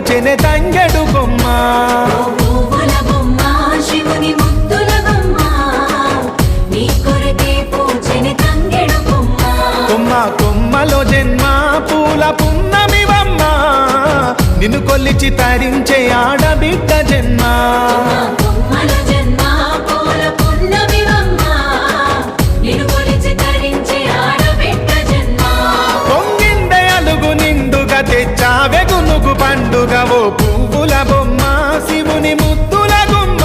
పూచెనే తంగెడు కొమ్మ పువ్వుల బొమ్మ శివుని ముద్దుల బొమ్మ నీ కొరకే పూచెనే తంగెడు కొమ్మ కొమ్మ కొమ్మలో జన్మ పూల పున్నమివమ్మ నిన్ను కొల్లిచి తరించే ఆడబిడ్డ జన్మ కొమ్మల జన్మ పూల పున్నమివమ్మ నిన్ను కొలిచి తరించే ఆడబిడ్డ జన్మ పొంగిండే అలుగు నిండుగా తెచ్చావె గునుగు పండుగ ఓ పువ్వుల బొమ్మ శివుని ముద్దుల గుమ్మ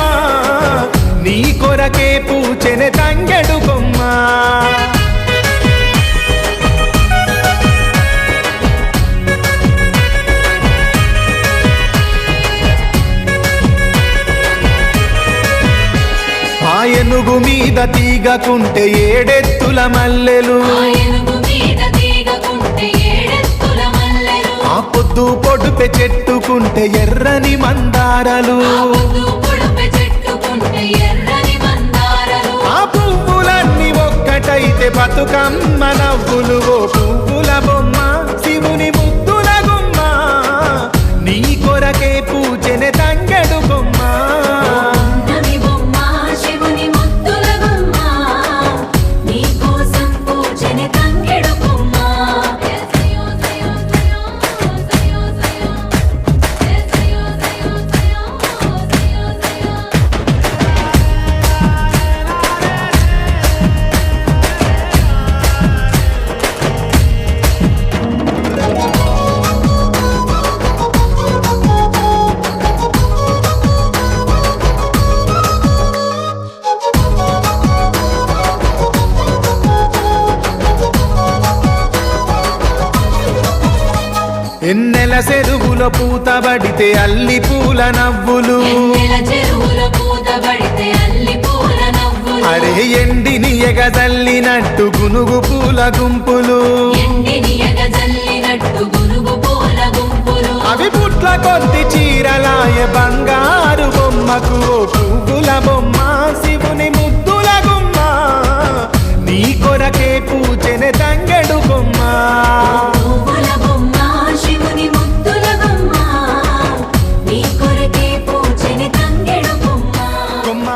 నీ కొరకే పూచెనే తంగెడు కొమ్మ ఏనుగు మీద తీగకుంటే ఏడెత్తుల మల్లెలు ఆ పొద్దు పొడుపె చెట్టుకుంటే ఎర్రని మందారలు ఆ పువ్వులన్నీ ఒక్కటైతే బతుకమ్మ నవ్వులు ఓ పువ్వుల బొమ్మ శివుని ముద్దుల గుమ్మ నీ కొరకే పూచెనే తంగెడు కొమ్మ ఎన్నెల చెరువులో పూతబడితే అల్లి పూల నవ్వులు అరే ఎండిని ఎగజల్లినట్టు గునుగు పూల గుంపులు అవి పుట్ల కొద్ది చీరలాయ బంగారు బొమ్మకు ఓ పువ్వుల బొమ్మ శివుని ముద్దుల గుమ్మ నీ కొరకే పూచెనే తంగెడు కొమ్మ కొమ్మ